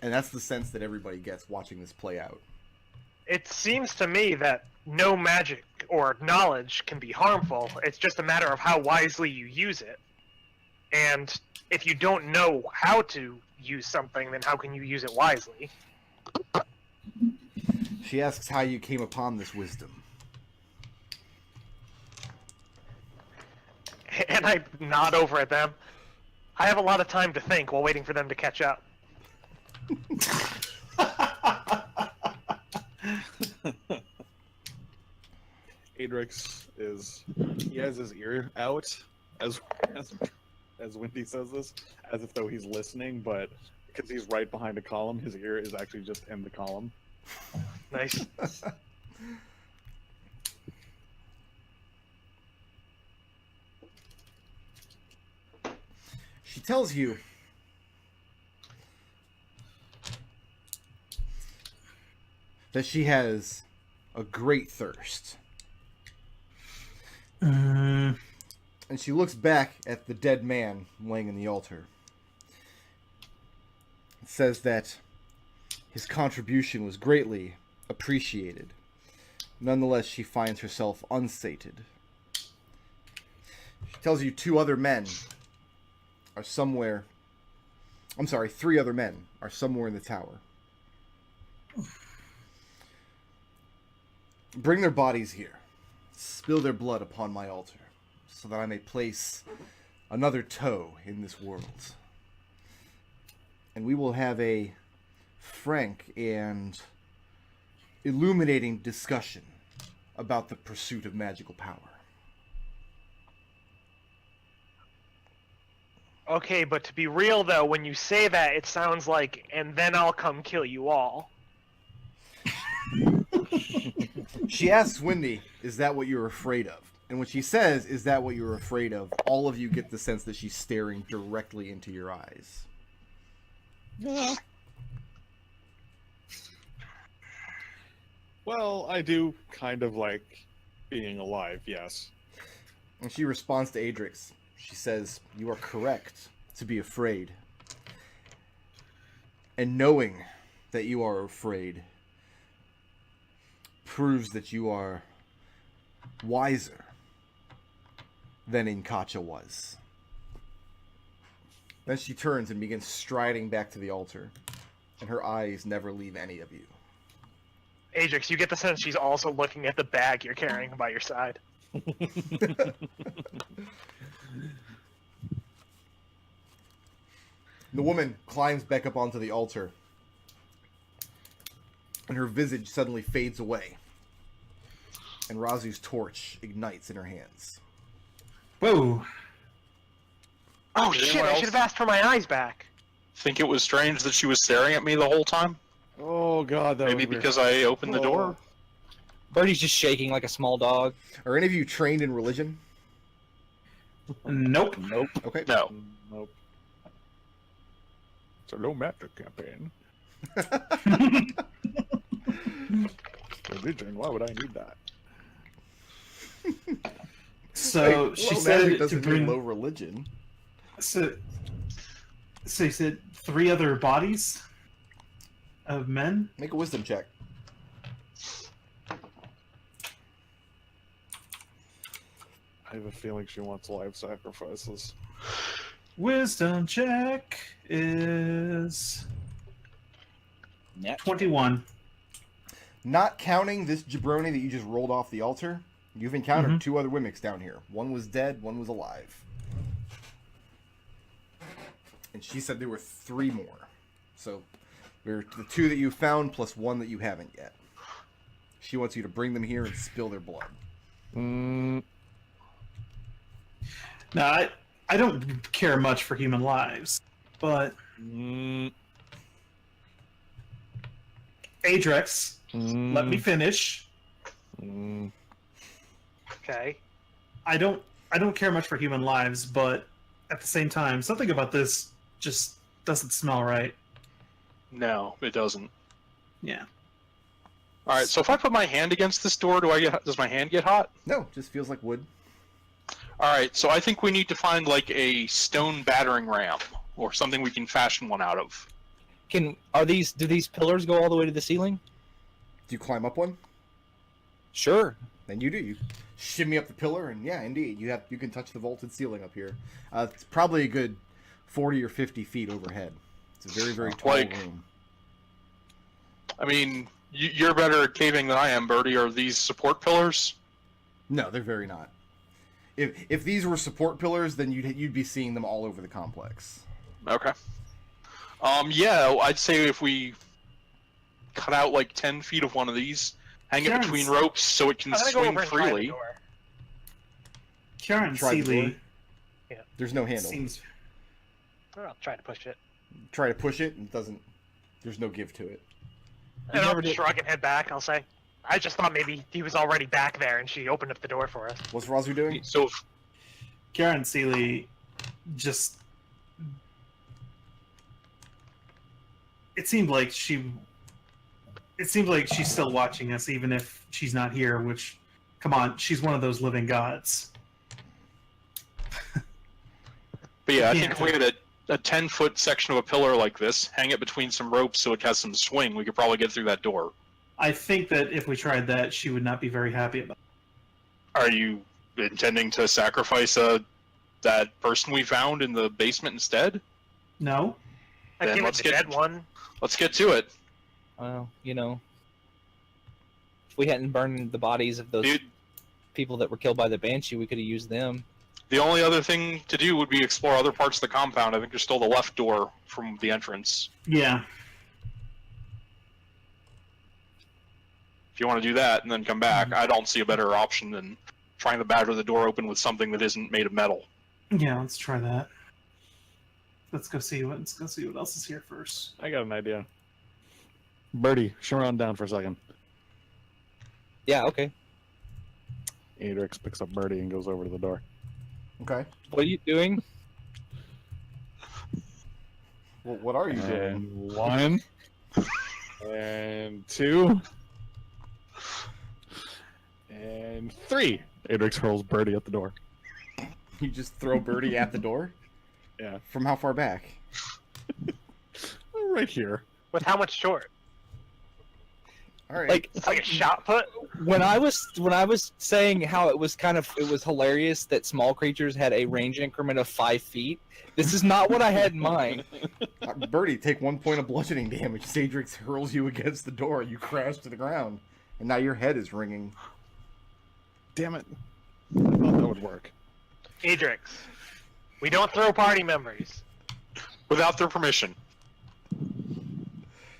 And that's the sense that everybody gets watching this play out. It seems to me that no magic or knowledge can be harmful. It's just a matter of how wisely you use it. And if you don't know how to use something, then how can you use it wisely? She asks how you came upon this wisdom. And I nod over at them. I have a lot of time to think while waiting for them to catch up. Adrex he has his ear out as Wendy says this, as if though he's listening, but because he's right behind a column, his ear is actually just in the column. Nice. She tells you that she has a great thirst. And she looks back at the dead man laying in the altar. It says that his contribution was greatly appreciated. Nonetheless, she finds herself unsated. She tells you three other men are somewhere in the tower. Bring their bodies here. Spill their blood upon my altar, so that I may place another toe in this world. And we will have a frank and illuminating discussion about the pursuit of magical power. Okay, but to be real though, when you say that, it sounds like, and then I'll come kill you all. She asks Wendy, is that what you're afraid of? And when she says, is that what you're afraid of, all of you get the sense that she's staring directly into your eyes. Yeah. Well, I do kind of like being alive, yes. And she responds to Adrex. She says, you are correct to be afraid. And knowing that you are afraid proves that you are wiser than Inkacha was. Then she turns and begins striding back to the altar, and her eyes never leave any of you. Adrex, you get the sense she's also looking at the bag you're carrying by your side. The woman climbs back up onto the altar, and her visage suddenly fades away, and Raazu's torch ignites in her hands. Whoa! Oh shit, I should have asked for my eyes back. Think it was strange that she was staring at me the whole time? Oh god, that Maybe was because I opened the door? Birdie's just shaking like a small dog. Are any of you trained in religion? Nope. Nope. Okay. No. Nope. It's a low magic campaign. Religion, why would I need that? So Wait, she low said magic to doesn't bring. mean low religion. So you said 3 other bodies of men. Make a wisdom check. I have a feeling she wants live sacrifices. Wisdom check is Net. 21. Not counting this jabroni that you just rolled off the altar, you've encountered 2 other Wimics down here. One was dead, one was alive. And she said there were 3 more. So, there are the 2 that you found plus 1 that you haven't yet. She wants you to bring them here and spill their blood. Mm, Now, I don't care much for human lives, but Adrex, let me finish. Okay. I don't care much for human lives, but at the same time, something about this just doesn't smell right. No, it doesn't. Yeah. Alright, so if I put my hand against this door, does my hand get hot? No, just feels like wood. Alright, so I think we need to find like a stone battering ram, or something we can fashion one out of. Do these pillars go all the way to the ceiling? Do you climb up one? Sure. Then you do. You shimmy up the pillar, and yeah, indeed, you can touch the vaulted ceiling up here. It's probably a good 40 or 50 feet overhead. It's a very, very tall room. I mean, you're better at caving than I am, Birdie. Are these support pillars? No, they're very not. If these were support pillars, then you'd be seeing them all over the complex. Okay. Yeah, I'd say if we cut out like 10 feet of one of these, hang it between ropes so it can I'm gonna go swing over and try the freely. door. Karen Try the Seeley door. There's no handle. seems. I'll try to push it. Try to push it, and it doesn't. There's no give to it. And I'll never did- shrug and head back, I'll say. I just thought maybe he was already back there and she opened up the door for us. What's Raazu doing? So, Karen Seeley just. It seemed like she's still watching us, even if she's not here. Which, come on, she's one of those living gods. but yeah, I Yeah. think if we had a 10-foot section of a pillar like this, hang it between some ropes so it has some swing, we could probably get through that door. I think that if we tried that, she would not be very happy about it. Are you intending to sacrifice that person we found in the basement instead? No? I Then give it let's the get- dead one. Let's get to it. Well, if we hadn't burned the bodies of those Dude, people that were killed by the Banshee, we could have used them. the only other thing to do would be explore other parts of the compound. I think there's still the left door from the entrance. Yeah. If you want to do that and then come back, I don't see a better option than trying to batter the door open with something that isn't made of metal. Yeah, let's try that. Let's go see what else is here first. I got an idea. Birdie, shimmer on down for a second. Yeah, okay. Adrex picks up Birdie and goes over to the door. Okay. What are you doing? Well, what are you doing? And 1, and 2, and 3. Adrex hurls Birdie at the door. You just throw Birdie at the door? Yeah. From how far back? Right here. With how much short? All right. Like It's like a shot put? when I was saying how it was hilarious that small creatures had a range increment of 5 feet. This is not what I had in mind. Birdie, take 1 point of bludgeoning damage. Sadrix hurls you against the door. You crash to the ground, and now your head is ringing. Damn it. I thought that would work. Adrex. We don't throw party members. Without their permission.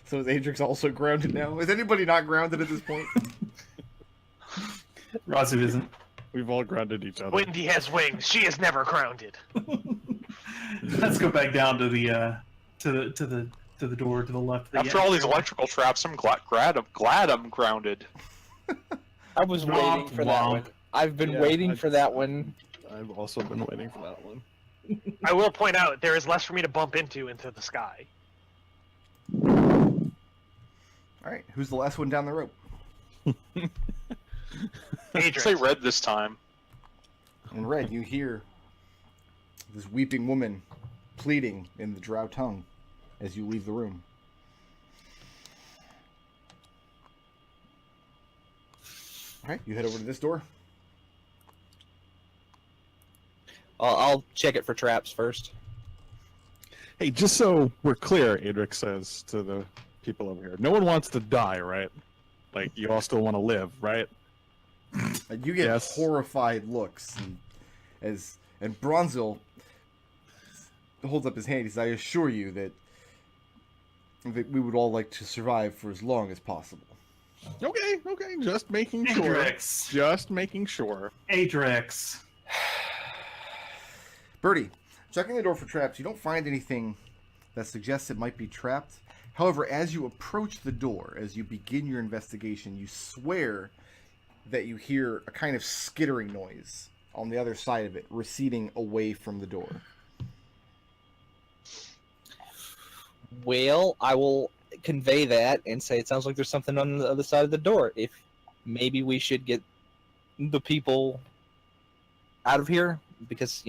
So is Adrix also grounded now? Is anybody not grounded at this point? Raazu isn't. We've all grounded each other. Windy has wings. She is never grounded. Let's go back down to the door to the left. Of the After all these entry. electrical traps, I'm glad I'm grounded. I was Womp waiting for that womp. one. I've been Yeah, waiting for that one. I've also been waiting for that one. I will point out there is less for me to bump into the sky. All right, who's the last one down the rope? Say Adrex. red this time. In red, you hear this weeping woman pleading in the drow tongue as you leave the room. All right, you head over to this door. I'll check it for traps first. Hey, just so we're clear, Adrex says to the people over here, no one wants to die, right? Like, you all still want to live, right? You get Yes. horrified looks, and Bronzil holds up his hand. He says, "I assure you that we would all like to survive for as long as possible." Okay, just making sure. Adrex. Just making sure. Adrex. Birdie, checking the door for traps, you don't find anything that suggests it might be trapped. However, as you approach the door, as you begin your investigation, you swear that you hear a kind of skittering noise on the other side of it, receding away from the door. Well, I will convey that and say it sounds like there's something on the other side of the door. If maybe we should get the people out of here because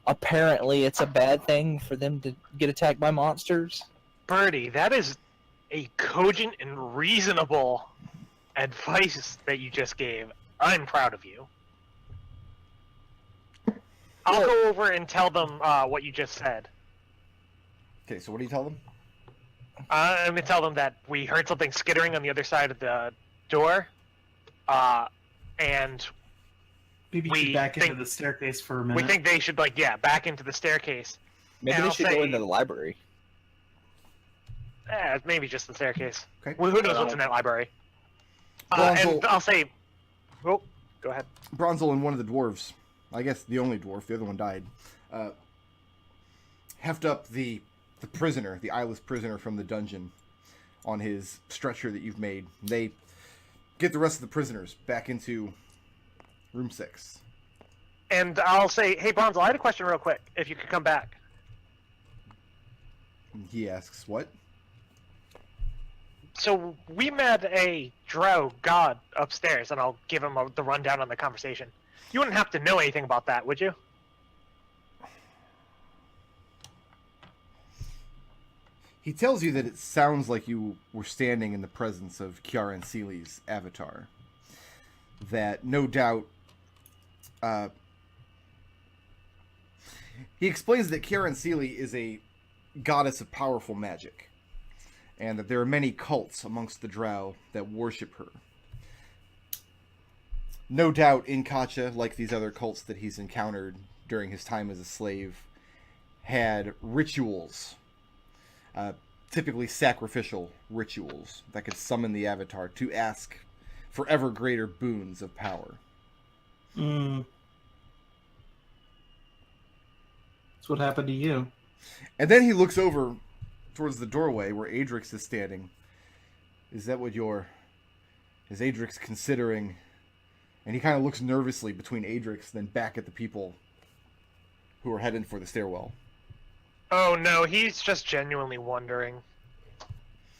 apparently it's a bad thing for them to get attacked by monsters. Birdie, that is a cogent and reasonable advice that you just gave. I'm proud of you. I'll go over and tell them what you just said. Okay, so what do you tell them? I'm gonna tell them that we heard something skittering on the other side of the door, and Maybe you We should back into think- the staircase for a we minute. think they should back into the staircase. Maybe And they I'll should go say- into the library. Maybe just the staircase. Okay. Well, who knows what's in that library? Bronzel- And I'll say, oh, go ahead. Bronzel and one of the dwarves, I guess the only dwarf, the other one died, heft up the prisoner, the eyeless prisoner from the dungeon, on his stretcher that you've made. They get the rest of the prisoners back into room 6. And I'll say, hey, Bronzel, I had a question real quick, if you could come back. He asks, what? So we met a drow god upstairs, and I'll give him the rundown on the conversation. You wouldn't have to know anything about that, would you? He tells you that it sounds like you were standing in the presence of Kiaran Seeley's avatar. That no doubt... he explains that Kiaran Seeley is a goddess of powerful magic, and that there are many cults amongst the drow that worship her. No doubt Inkacha, like these other cults that he's encountered during his time as a slave, had rituals, typically sacrificial rituals, that could summon the avatar to ask for ever greater boons of power. That's what happened to you. And then he looks over towards the doorway where Adrex is standing. Is that what is Adrex considering? And he kind of looks nervously between Adrex, then back at the people who are heading for the stairwell. Oh no, he's just genuinely wondering.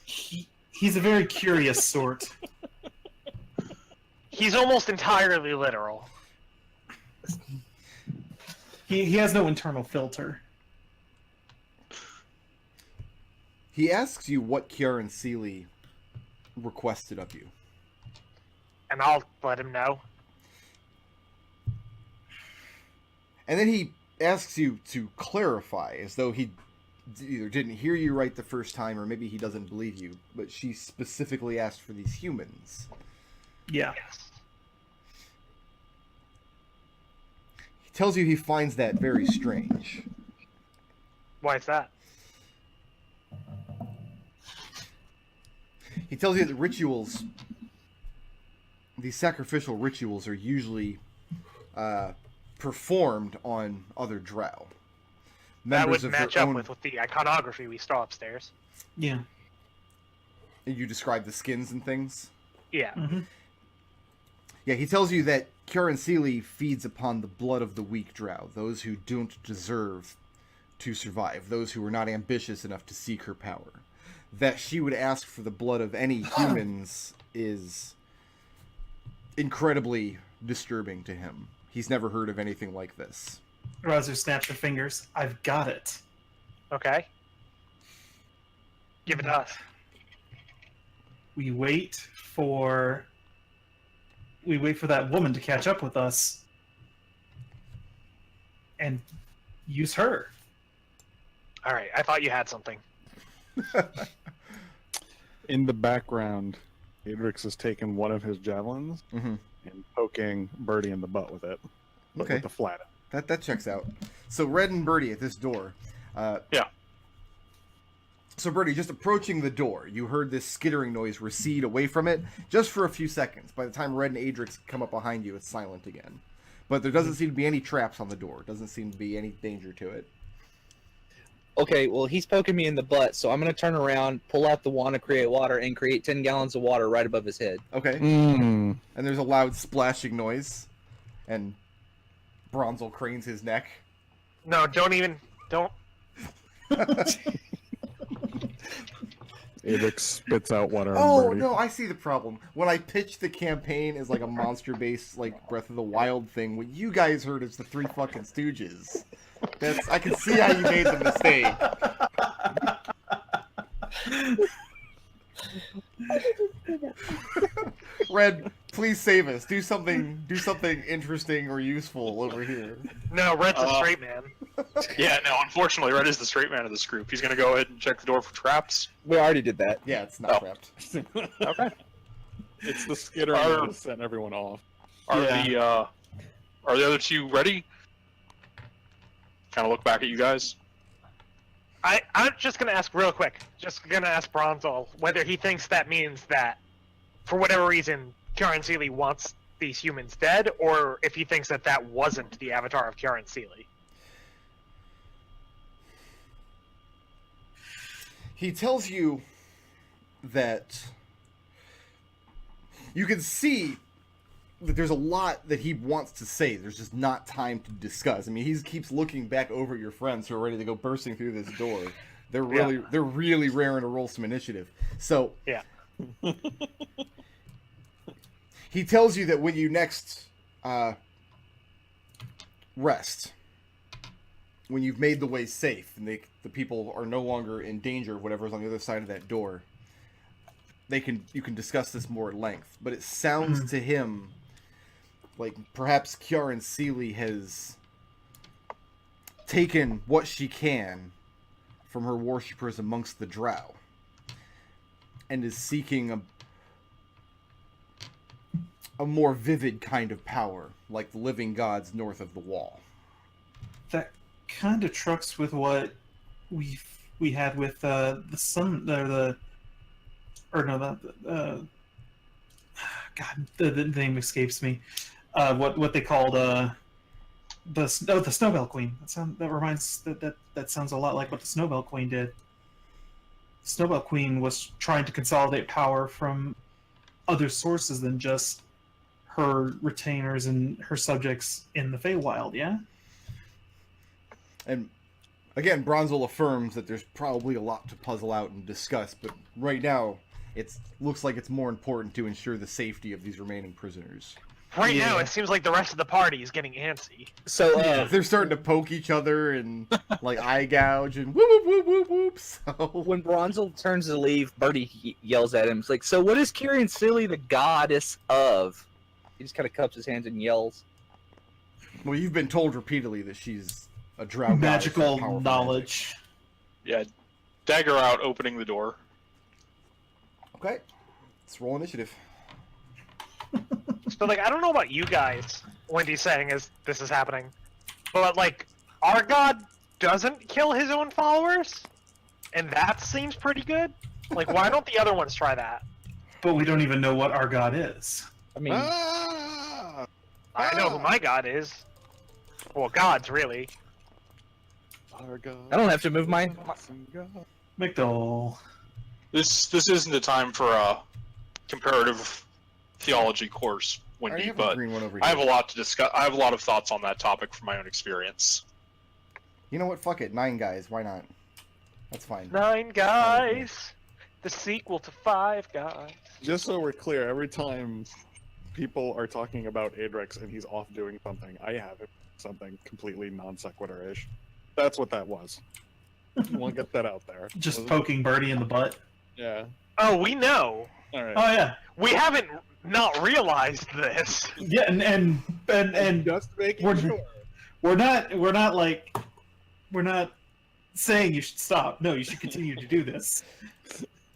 He's a very curious sort. He's almost entirely literal. He has no internal filter. He asks you what Kiaran Seeley requested of you. And I'll let him know. And then he asks you to clarify, as though he either didn't hear you right the first time, or maybe he doesn't believe you, but she specifically asked for these humans. Yeah. Yes. He tells you he finds that very strange. Why is that? He tells you that rituals, these sacrificial rituals, are usually performed on other drow. That Members would of their match up own- with the iconography we saw upstairs. Yeah. You describe the skins and things. Yeah. Mm-hmm. Yeah, he tells you that Kiaran Seeley feeds upon the blood of the weak drow, those who don't deserve to survive, those who are not ambitious enough to seek her power. That she would ask for the blood of any humans is incredibly disturbing to him. He's never heard of anything like this. Raazu snaps her fingers. I've got it. Okay. Give it to us. We wait for that woman to catch up with us and use her. All right. I thought you had something. In the background, Adrex has taken one of his javelins Mm-hmm. and poking Birdie in the butt with it. But Okay. with the flat. That checks out. So Red and Birdie at this door. Yeah. So Birdie, just approaching the door, you heard this skittering noise recede away from it just for a few seconds. By the time Red and Adrix come up behind you, it's silent again. But there doesn't seem to be any traps on the door. Doesn't seem to be any danger to it. Okay, well, he's poking me in the butt, so I'm going to turn around, pull out the wand to create water, and create 10 gallons of water right above his head. Okay. Mm. And there's a loud splashing noise. And Bronzel cranes his neck. No, don't. Adrex spits out water on Oh, Birdie. no, I see the problem. When I pitched the campaign as like a monster-based, like, Breath of the Wild thing, what you guys heard is the Three fucking Stooges. I can see how you made the mistake. Red, please save us. Do something interesting or useful over here. No, Red's a straight man. Yeah, no, unfortunately, Red is the straight man of this group. He's gonna go ahead and check the door for traps. We already did that. Yeah, it's not trapped. Okay. It's the skittering that sent everyone off. Are the other two ready? Kind of look back at you guys. I'm just gonna ask real quick. Just gonna ask Bronzol whether he thinks that means that, for whatever reason, Kieran Seeley wants these humans dead, or if he thinks that that wasn't the avatar of Kieran Seeley. He tells you that you can see that there's a lot that he wants to say. There's just not time to discuss. I mean, he keeps looking back over at your friends who are ready to go bursting through this door. They're really raring to roll some initiative. So Yeah. he tells you that when you next rest, when you've made the way safe and the people are no longer in danger of whatever's on the other side of that door, you can discuss this more at length. But it sounds to him like perhaps Kieran Seeley has taken what she can from her worshippers amongst the drow and is seeking a more vivid kind of power, like the living gods north of the wall. That kind of trucks with what we had with the sun, the name escapes me. What they called the Snowbell Queen. That sounds a lot like what the Snowbell Queen did. Snowbell Queen was trying to consolidate power from other sources than just her retainers and her subjects in the Feywild, yeah? And again, Bronzol affirms that there's probably a lot to puzzle out and discuss, but right now it looks like it's more important to ensure the safety of these remaining prisoners. Right now, it seems like the rest of the party is getting antsy. So, They're starting to poke each other and like eye gouge and whoop whoop whoop whoop whoop. So when Bronzol turns to leave, Birdie yells at him. It's like, so what is Kieran Seeley the goddess of? He just kind of cups his hands and yells. well, you've been told repeatedly that she's a drow goddess with Magical powerful knowledge. Yeah, dagger out, opening the door. magic. Okay, let's roll initiative. So, like, I don't know about you guys, Wendy's saying this is happening, but, like, our god doesn't kill his own followers? And that seems pretty good? Like, why don't the other ones try that? But we don't even know what our god is. I mean, Ah! I know who my god is. Well, gods, really. Our God. I don't have to move my McDohl. This isn't the time for a comparative theology course, I already Wendy, have a but green one over here. I have a lot to discuss. I have a lot of thoughts on that topic from my own experience. You know what? Fuck it. 9 guys. Why not? That's fine. 9 guys. The sequel to 5 guys. Just so we're clear, every time people are talking about Adrex and he's off doing something, I have something completely non sequitur-ish. That's what that was. We'll get that out there. Just poking Birdie in the butt. Yeah. Oh, we know. All right. Oh yeah, We haven't not realized this. yeah, and Just making we're- sure. we're not saying you should stop. No, you should continue to do this.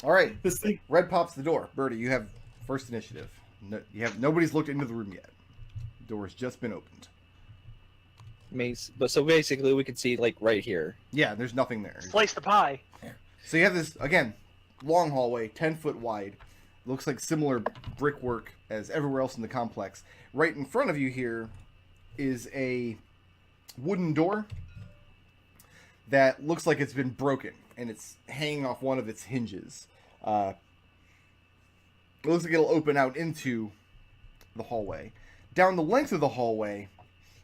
All right. This thing. Red pops the door. Birdie, you have first initiative. No, nobody's looked into the room yet. The door has just been opened. but so basically we can see like right here. Yeah, there's nothing there. Slice the pie. So you have this, again, long hallway, 10 foot wide. Looks like similar brickwork as everywhere else in the complex. Right in front of you here is a wooden door that looks like it's been broken, and it's hanging off one of its hinges. It looks like it'll open out into the hallway. Down the length of the hallway,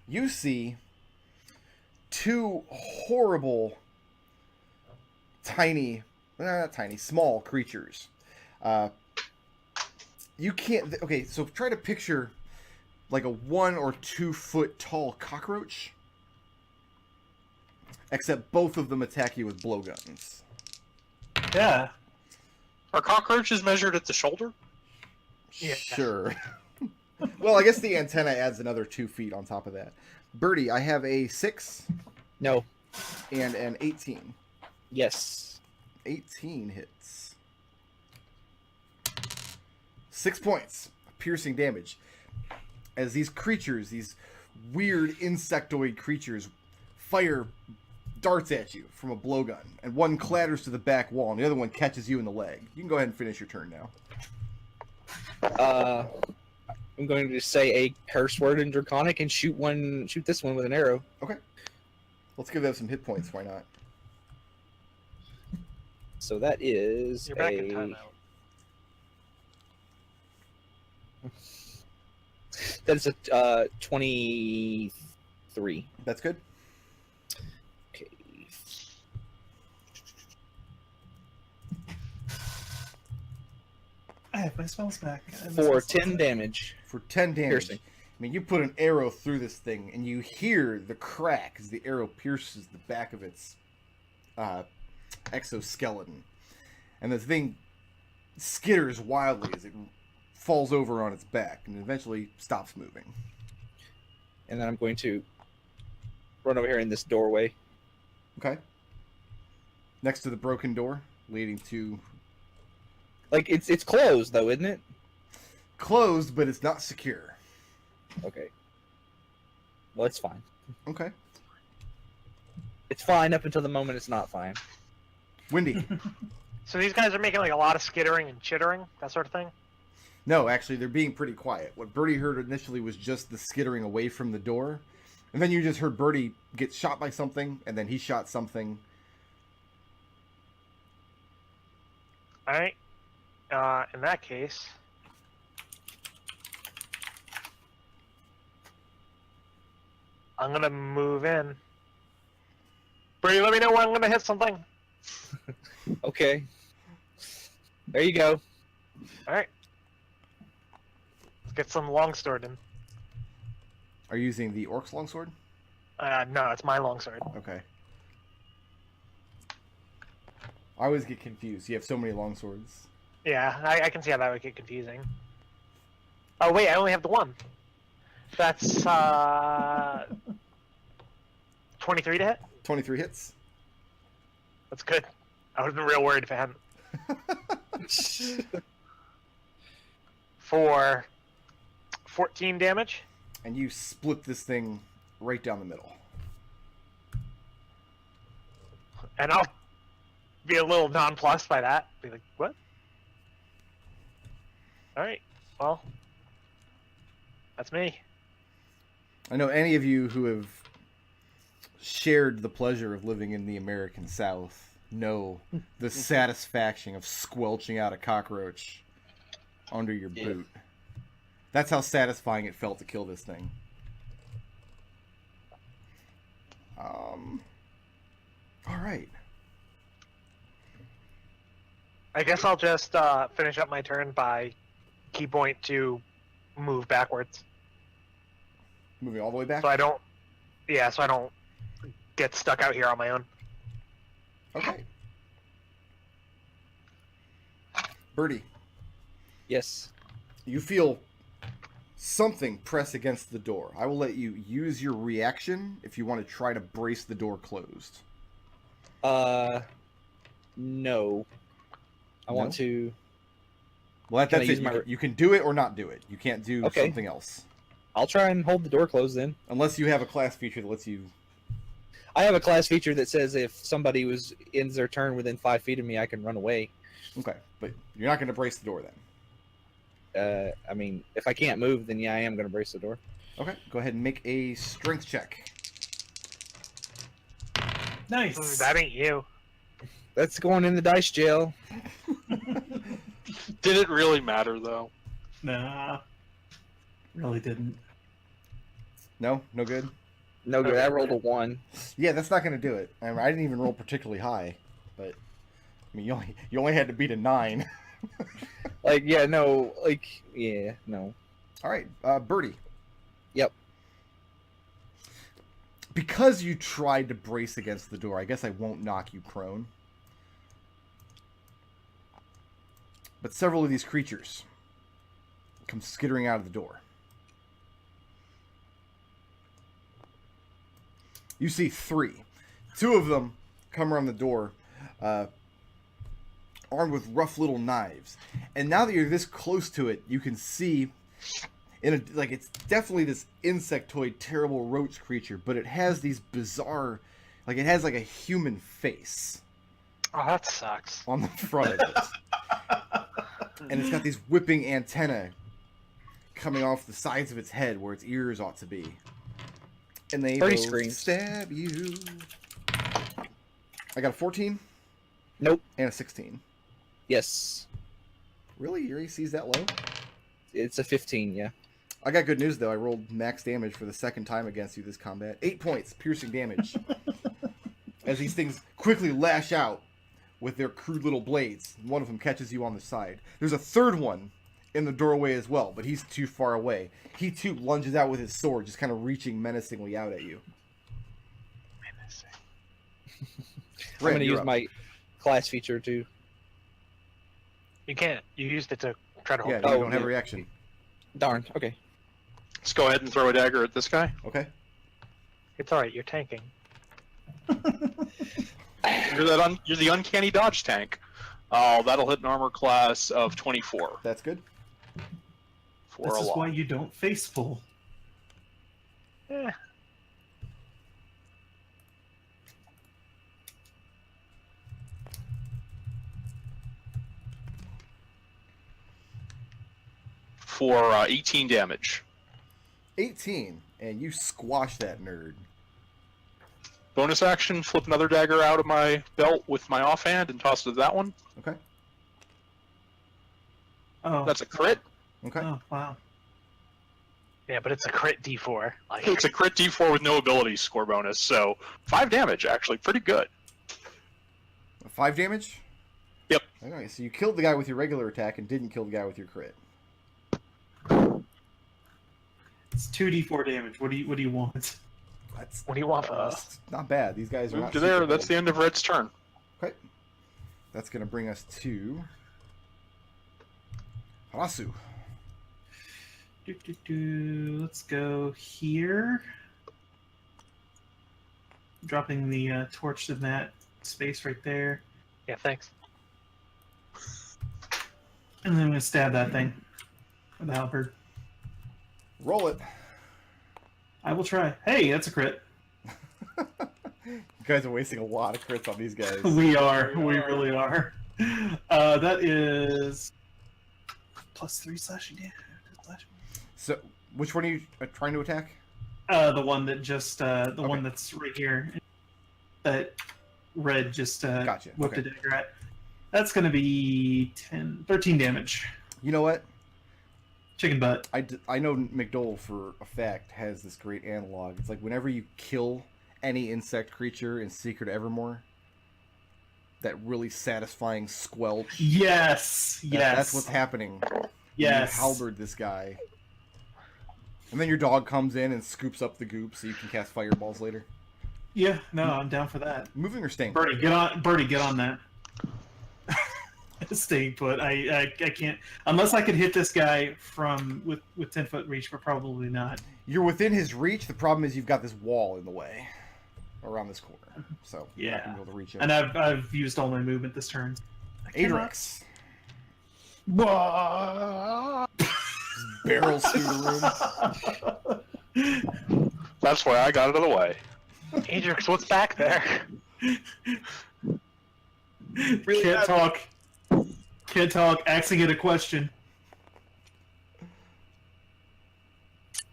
you see 2 horrible, small creatures. You can't. Okay, so try to picture like a 1 or 2 foot tall cockroach. except both of them attack you with blowguns. Yeah. Are cockroaches measured at the shoulder? Yeah. Sure. Well, I guess the antenna adds another 2 feet on top of that. Birdie, I have a 6 No. and an 18. Yes. 18 hits. 6 points of piercing damage. As these creatures, these weird insectoid creatures, fire darts at you from a blowgun, and one clatters to the back wall, and the other one catches you in the leg. You can go ahead and finish your turn now. I'm going to say a curse word in Draconic and shoot this one with an arrow. Okay. Let's give them some hit points. Why not? So that is You're back in timeout. That is a 23. That's good. Okay. I have my spells back. For 10 damage. For 10 damage. Piercing. I mean, you put an arrow through this thing, and you hear the crack as the arrow pierces the back of its exoskeleton. And the thing skitters wildly as it falls over on its back, and eventually stops moving. And then I'm going to run over here in this doorway. Okay. Next to the broken door, leading to... Like, it's closed, though, isn't it? Closed, but it's not secure. Okay. Well, it's fine. Okay. It's fine up until the moment it's not fine. Windy. So these guys are making like a lot of skittering and chittering, that sort of thing. No, actually, they're being pretty quiet. What Birdie heard initially was just the skittering away from the door. And then you just heard Birdie get shot by something, and then he shot something. Alright. In that case... I'm gonna move in. Birdie, let me know when I'm gonna hit something. Okay. There you go. Alright. Let's get some longsword in. Are you using the Orc's longsword? No, it's my longsword. Okay. I always get confused. You have so many longswords. Yeah, I can see how that would get confusing. Oh wait, I only have the one. That's 23 to hit? 23 hits. That's good. I would have been real worried if I hadn't. For 14 damage. And you split this thing right down the middle. And I'll be a little nonplussed by that. Be like, what? Alright, well, that's me. I know any of you who have shared the pleasure of living in the American South know the satisfaction of squelching out a cockroach under your boot. That's how satisfying it felt to kill this thing. All right. I guess I'll just finish up my turn by key point to move backwards. Moving all the way back? So I don't get stuck out here on my own. Okay. Birdie, Yes. you feel something press against the door. I will let you use your reaction if you want to try to brace the door closed. No. I want to... Well, Can I that's use it. my- You can do it or not do it. You can't do Okay. something else. I'll try and hold the door closed then. Unless you have a class feature that lets you... I have a class feature that says if somebody ends their turn within 5 feet of me, I can run away. Okay, but you're not going to brace the door then. I mean, if I can't move, then yeah, I am going to brace the door. Okay, go ahead and make a strength check. Nice. That ain't you. That's going in the dice jail. Did it really matter, though? Nah. Really didn't. No? No good? No good. I rolled a 1. Yeah, that's not going to do it. I mean, I didn't even roll particularly high, but... I mean, you only had to beat a 9. Like, yeah, no. Like, yeah, no. All right, Birdie. Yep. Because you tried to brace against the door, I guess I won't knock you prone. But several of these creatures come skittering out of the door. You see 3. 2 of them come around the door, armed with rough little knives. And now that you're this close to it, you can see, it's definitely this insectoid, terrible roach creature, but it has these bizarre, it has like a human face. Oh, that sucks. On the front of it. And it's got these whipping antennae coming off the sides of its head where its ears ought to be. And they Birdie both screams. stab you. I got a 14? Nope. And a 16. Yes. Really? Your AC's that low? It's a 15, yeah. I got good news, though. I rolled max damage for the second time against you this combat. 8 points, piercing damage. As these things quickly lash out with their crude little blades. One of them catches you on the side. There's a third one in the doorway as well, but he's too far away. He, too, lunges out with his sword, just kind of reaching menacingly out at you. I'm going to use my class feature, too. You can't. You used it to try to hold. Yeah, it. you Oh, don't have a yeah. reaction. Darn, okay. Let's go ahead and throw a dagger at this guy. Okay. It's all right. You're tanking. You're the uncanny dodge tank. Oh, that'll hit an armor class of 24 That's good. for This a is lot. why you don't face pull. Eh. For 18 damage. 18, and you squash that nerd. Bonus action, flip another dagger out of my belt with my offhand and toss it to that one. Okay. Oh, That's a crit. Okay. Oh, wow. Yeah, but it's a crit D4. Like, It's a crit D4 with no ability score bonus, so 5 damage, actually. Pretty good. 5 damage? Yep. Okay, so you killed the guy with your regular attack and didn't kill the guy with your crit. It's 2d4 damage. What do you want? That's what do you want from us? not bad. These guys are Move not to there. super That's old. the end of Red's turn. Okay. That's going to bring us to Raazu. Let's go here. Dropping the torch in that space right there. Yeah, thanks. And then I'm going to stab that thing with the halberd. Roll it. I will try. Hey, that's a crit. You guys are wasting a lot of crits on these guys. We are. We really are. That is +3 slashing damage. So, which one are you trying to attack? The one that just one that's right here. That Red just Gotcha. whipped Okay. a dagger at. That's going to be 13 damage. You know what? Chicken butt. I know McDohl for a fact has this great analog. It's like whenever you kill any insect creature in Secret Evermore, that really satisfying squelch. Yes. Yes. That's what's happening. Yes. You halberd this guy. And then your dog comes in and scoops up the goop so you can cast fireballs later. Yeah. No, I'm down for that. Moving or staying? Birdie, get on that. Staying put. I can't unless I could hit this guy from with 10-foot reach, but probably not. You're within his reach. The problem is you've got this wall in the way around this corner, so you're not Yeah. gonna be able to reach him. And I've used all my movement this turn. I cannot- Adrex barrels through the room. That's why I got it out of the way. Adrex, what's back there? Can't talk. Can't talk. Axing it a question.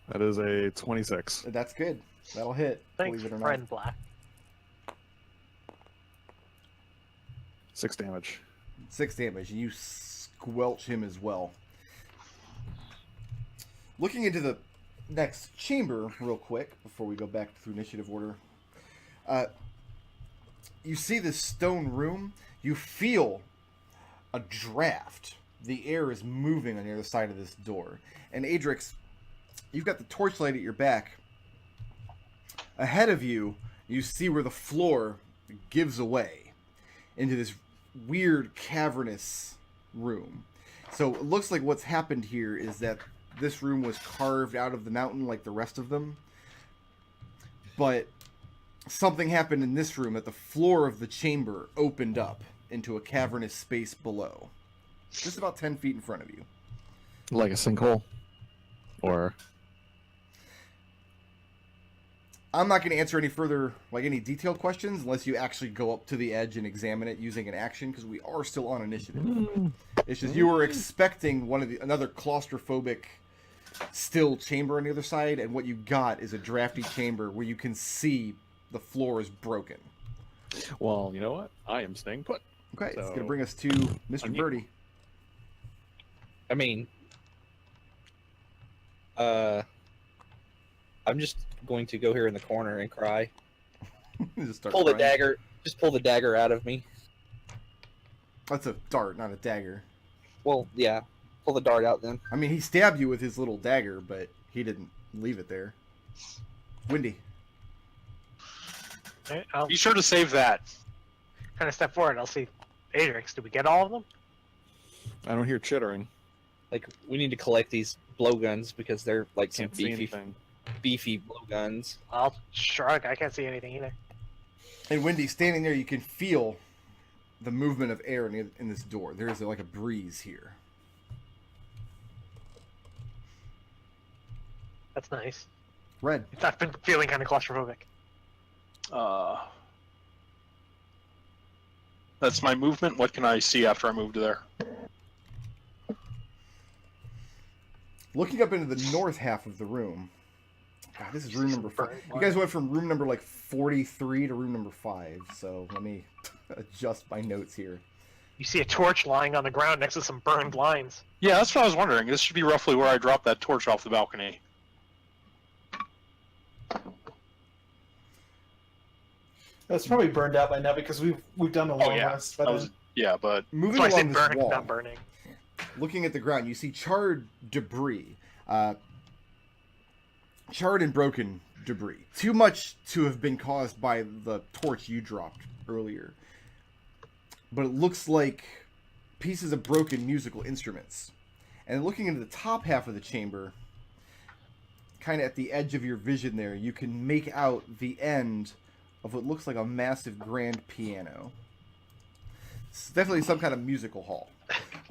That is a 26. That's good. That'll hit. Thanks, believe it or friend Black. 6 damage. 6 damage, and you squelch him as well. Looking into the next chamber real quick before we go back through initiative order. You see this stone room. You feel a draft. The air is moving on the other side of this door. And Adrex, you've got the torchlight at your back. Ahead of you, you see where the floor gives away into this weird cavernous room. So it looks like what's happened here is that this room was carved out of the mountain like the rest of them. But something happened in this room that the floor of the chamber opened up into a cavernous space below. Just about 10 feet in front of you. Like a sinkhole? Or... I'm not going to answer any further, any detailed questions unless you actually go up to the edge and examine it using an action, because we are still on initiative. It's just you were expecting another claustrophobic still chamber on the other side, and what you got is a drafty chamber where you can see the floor is broken. Well, you know what? I am staying put. Okay, it's So- going to bring us to Mr. Birdie. I mean, I'm just going to go here in the corner and cry. Just start Pull the crying. dagger. Just pull the dagger out of me. That's a dart, not a dagger. Well, yeah. Pull the dart out then. I mean, he stabbed you with his little dagger, but he didn't leave it there. Windy. Alright, I'll Be sure to save that. kind of step forward. I'll see. Adrex, did we get all of them? I don't hear chittering. Like, we need to collect these blowguns because they're like some Can't see anything. beefy blowguns. I'll shrug. I can't see anything either. And Windy, standing there, you can feel the movement of air in this door. There is like a breeze here. That's nice. Red. I've been feeling kind of claustrophobic. That's my movement. What can I see after I move to there? Looking up into the north half of the room. God, this is room number 5. You guys went from room number 43 to room number 5. So let me adjust my notes here. You see a torch lying on the ground next to some burned lines. Yeah, that's what I was wondering. This should be roughly where I dropped that torch off the balcony. That's probably burned out by now because we've done a long yeah. rest. By That then. was, yeah, but Moving That's why I along said this burn, wall, not burning. looking at the ground, you see charred debris. Charred and broken debris. Too much to have been caused by the torch you dropped earlier. But it looks like pieces of broken musical instruments. And looking into the top half of the chamber, kind of at the edge of your vision there, you can make out the end of what looks like a massive grand piano. It's definitely some kind of musical hall.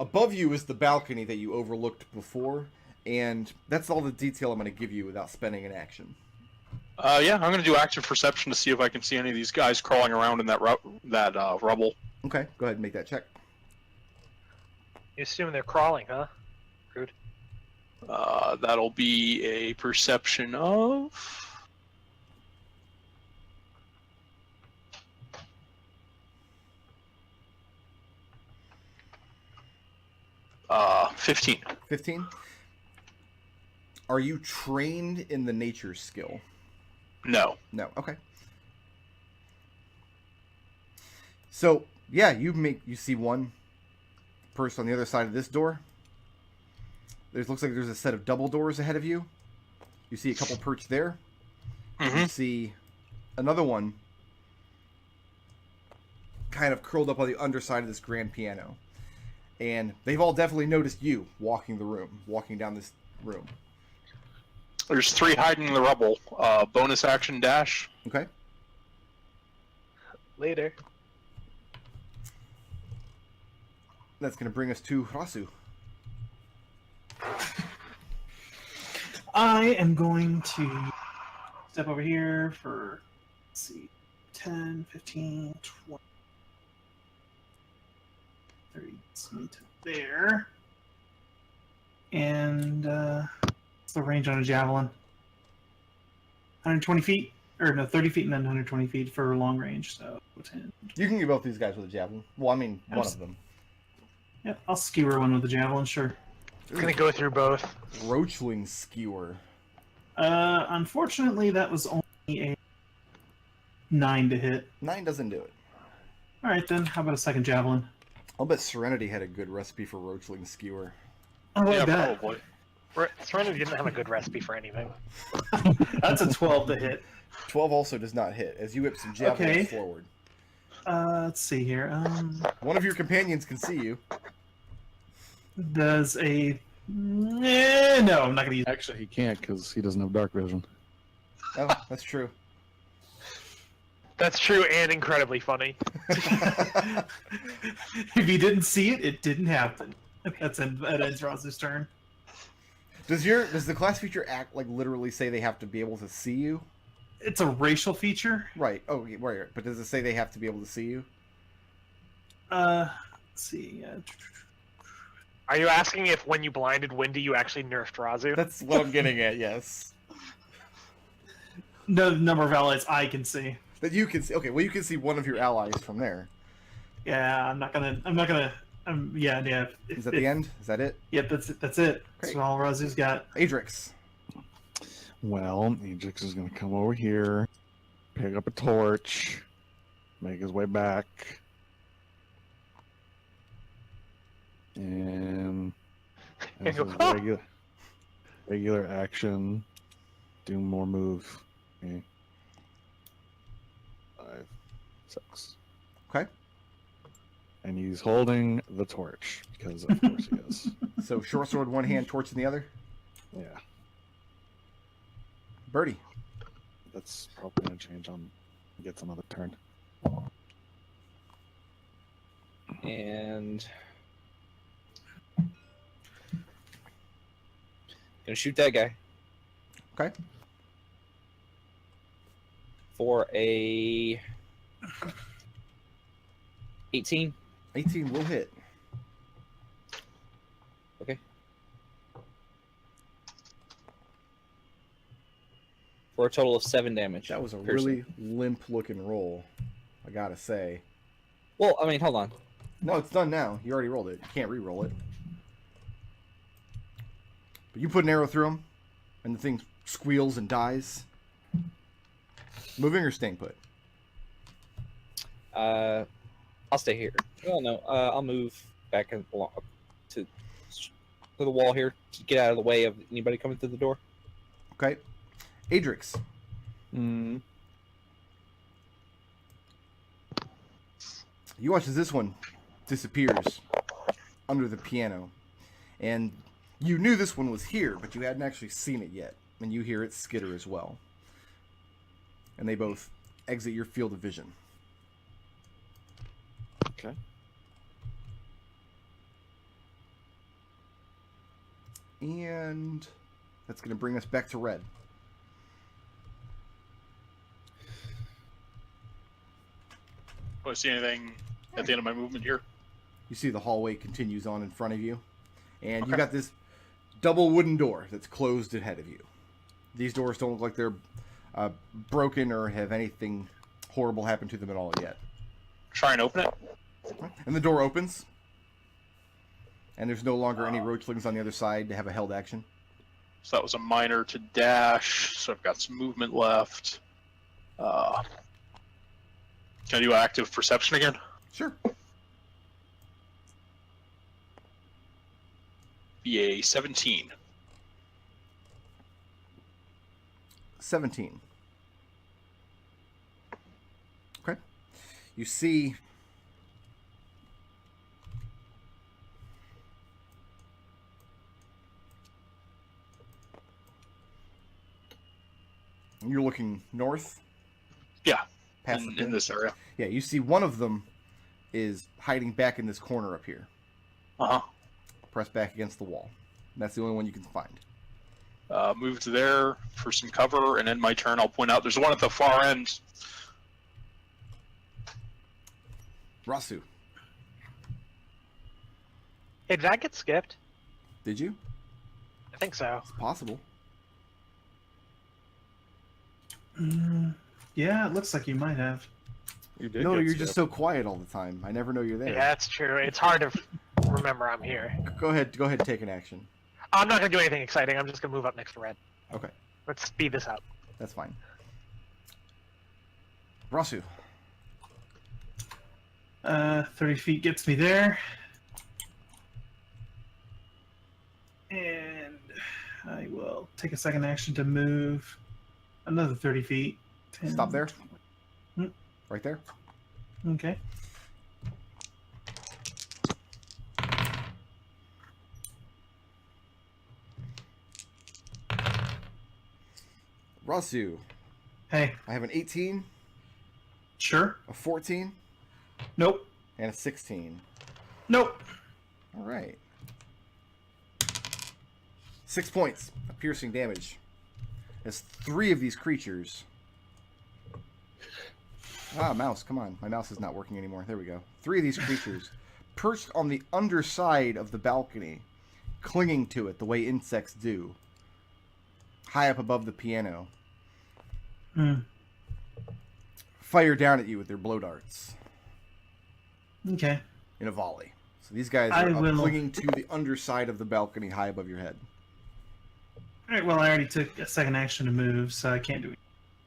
Above you is the balcony that you overlooked before, and that's all the detail I'm going to give you without spending an action. yeah, I'm going to do active perception to see if I can see any of these guys crawling around in that rubble. Okay, go ahead and make that check. You assume they're crawling, huh? Rude. That'll be a perception of... 15. 15? Are you trained in the nature skill? No. No. Okay. So, yeah, you see one person on the other side of this door. Looks like there's a set of double doors ahead of you. You see a couple perched there. Mm-hmm. You see another one kind of curled up on the underside of this grand piano. And they've all definitely noticed you walking down this room. There's 3 hiding in the rubble. Bonus action dash. Okay? Later. That's going to bring us to Raazu. I am going to step over here for, let's see, 10, 15, 20, 30, let's meet there. And what's the range on a javelin? 120 feet? Or no, 30 feet and then 120 feet for long range, so 10. You can get both these guys with a javelin. Well, I mean, one of them. Yep, I'll skewer one with a javelin, sure. I'm gonna go through both. Roachling skewer. Unfortunately, that was only a 9 to hit. 9 doesn't do it. Alright then, how about a second javelin? I'll bet Serenity had a good recipe for Roachling skewer. Oh, I Yeah, bet. probably. Serenity didn't have a good recipe for anything. That's a 12 to hit. 12 also does not hit, as you whip some javelins Okay. forward. Let's see here. One of your companions can see you. Does a... no, I'm not going to use Actually, he can't because he doesn't have dark vision. Oh, that's true. That's true and incredibly funny. If you didn't see it, it didn't happen. That ends Raazu's turn. Does the class feature act like literally say they have to be able to see you? It's a racial feature. Right. Oh, right. But does it say they have to be able to see you? Let's see. Are you asking if when you blinded Windy, you actually nerfed Raazu? That's what I'm getting at. Yes. No number of allies I can see. That you can see. Okay. Well, you can see one of your allies from there. Yeah, I'm not gonna. Yeah. Is that the end? Is that it? Yep, that's it. That's it. Great. That's all Raazu's got. Adrex. Well, Ajax is going to come over here, pick up a torch, make his way back, and as his regular action, do more move. Okay. 5, 6. Okay. And he's holding the torch because, of course, he is. So short sword one hand, torch in the other. Yeah, Birdie. that's probably going to change on. He gets another turn. And gonna shoot that guy Okay. for a 18. 18 will hit. Okay. For a total of 7 damage. That was a piercing. really limp looking roll, I gotta say. Well, I mean, hold on. No, it's done now. You already rolled it. You can't re-roll it. But you put an arrow through him, and the thing squeals and dies. Moving or staying put? I'll stay here. Well, no, I'll move back to the wall here to get out of the way of anybody coming through the door. Okay. Adrex. Mm. You watch as this one disappears under the piano. And you knew this one was here, but you hadn't actually seen it yet. And you hear it skitter as well. And they both exit your field of vision. Okay. And that's going to bring us back to red. Do I see anything at the end of my movement here? You see the hallway continues on in front of you. And you Okay. got this double wooden door that's closed ahead of you. These doors don't look like they're broken or have anything horrible happened to them at all yet. Try and open it. And the door opens. And there's no longer any roachlings on the other side to have a held action. So that was a minor to dash. So I've got some movement left. Can I do active perception again? Sure. Be a 17. 17. Okay. You see you're looking north. Yeah, Past in the pin. this area. Yeah, you see one of them is hiding back in this corner up here. Uh-huh. Pressed back against the wall. That's the only one you can find. Move to there for some cover, and end my turn. I'll point out there's one at the far end. Raazu, Hey, did that get skipped? did you? I think so. It's possible. Yeah, it looks like you might have. You did. No, get you're just skipped. so quiet all the time. I never know you're there. Yeah, that's true. It's hard to remember I'm here. Go ahead and take an action. I'm not going to do anything exciting. I'm just going to move up next to red. Okay, Let's speed this up. that's fine. Raazu, 30 feet gets me there. And I will take a second action to move another 30 feet. 10, Stop there. 20. Right there. Okay. Raazu, Hey, I have an 18, sure. a 14, Nope. and a 16. Nope. All right. 6 points of piercing damage. As 3 of these creatures. Ah, mouse, come on. My mouse is not working anymore. There we go. 3 of these creatures perched on the underside of the balcony, clinging to it the way insects do, high up above the piano. Fire down at you with their blow darts Okay. in a volley. So these guys I are up will- clinging to the underside of the balcony high above your head. All right. Well, I already took a second action to move, so I can't do it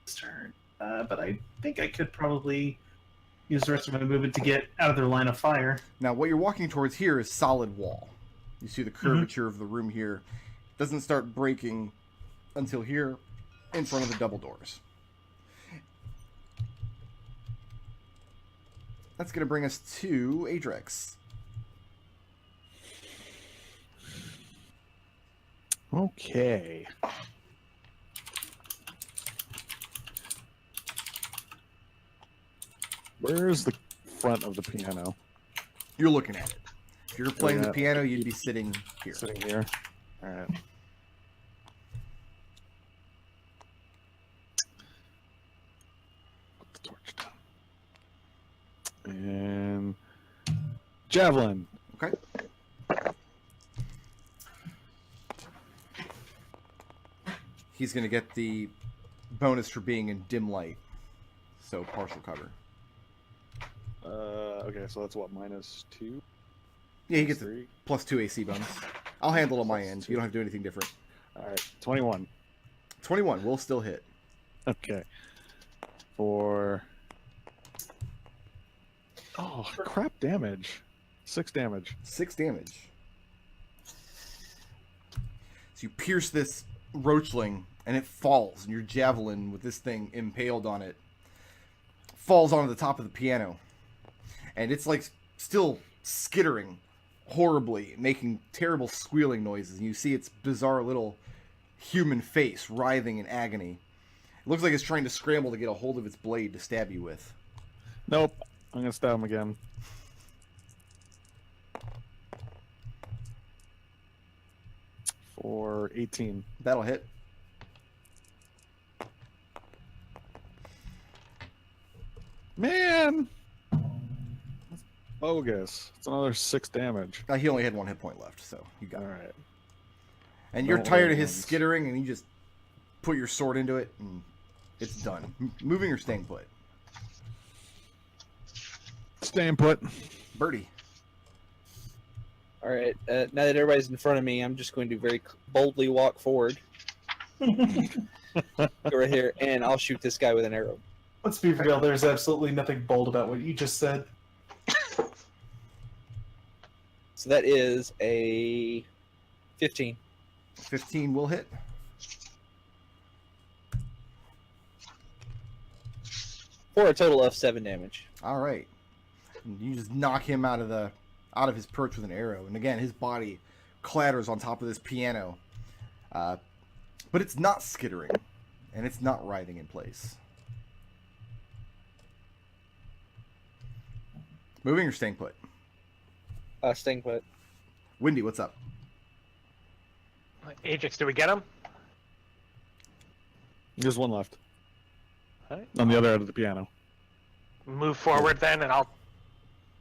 this turn. But I think I could probably use the rest of my movement to get out of their line of fire. Now, what you're walking towards here is solid wall. You see the curvature of the room here. Doesn't start breaking until here in front of the double doors. That's going to bring us to Adrex. Okay. Where's the front of the piano? You're looking at it. If you're playing the yeah. piano, you'd be sitting here. Sitting here. All right. Put the torch down. And javelin. Okay. He's going to get the bonus for being in dim light. So partial cover. Okay, so that's what, -2? Yeah, he gets a +3? +2 AC bonus. I'll handle it on my end. +2. You don't have to do anything different. All right, 21. 21 will still hit. Okay. For crap damage. 6 damage. 6 damage. So you pierce this roachling, and it falls, and your javelin with this thing impaled on it falls onto the top of the piano. And it's like still skittering horribly, making terrible squealing noises. And you see its bizarre little human face writhing in agony. It looks like it's trying to scramble to get a hold of its blade to stab you with. Nope. I'm gonna stab him again. For 18. That'll hit. Man! That's bogus. It's another 6 damage. He only had 1 hit point left, so you got it. Alright. And you're No tired of his ones. skittering, and you just put your sword into it, and it's done. Moving or staying put? Staying put. Birdie. All right. Now that everybody's in front of me, I'm just going to very boldly walk forward. Go right here, and I'll shoot this guy with an arrow. Let's be real. There's absolutely nothing bold about what you just said. So that is a 15. 15 will hit. For a total of 7 damage. All right. And you just knock him out of his perch with an arrow, and again his body clatters on top of this piano, but it's not skittering, and it's not writhing in place. Moving or staying put? Staying put. Windy, what's up? Ajax, do we get him? There's one left. Alright. On the other end of the piano. Move forward then, and I'll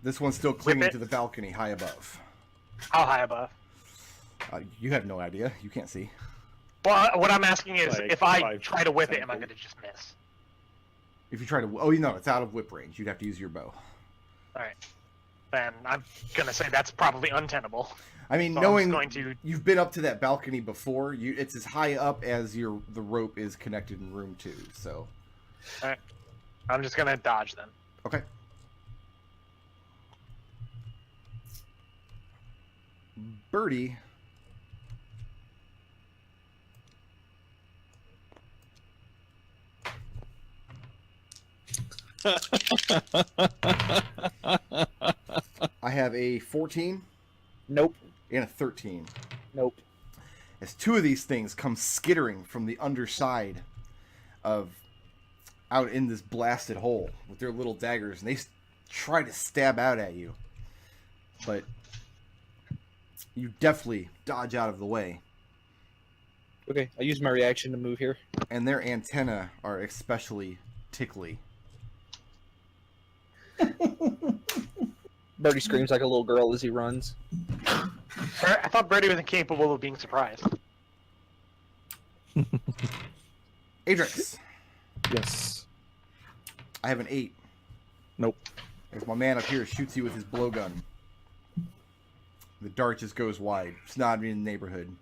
This one's still clinging it. to the balcony high above. how high above? You have no idea. You can't see. Well, what I'm asking is, Like if I 5, try to whip it, 10 am I feet. going to just miss? If you try to... Oh, no, it's out of whip range. You'd have to use your bow. All right. Then I'm gonna say that's probably untenable. I mean, So knowing I'm just going to. you've been up to that balcony before, it's as high up as the rope is connected in room 2, so... I'm just gonna dodge then. Okay. Birdie. I have a 14 Nope. and a 13. Nope. As two of these things come skittering from the underside of out in this blasted hole with their little daggers, and they try to stab out at you. But you definitely dodge out of the way. Okay, I'll use my reaction to move here. And their antennae are especially tickly. Birdie screams like a little girl as he runs. I thought Birdie was incapable of being surprised. Adrex, Yes. I have an 8. Nope. As my man up here shoots you with his blowgun. The dart just goes wide, snotting in the neighborhood.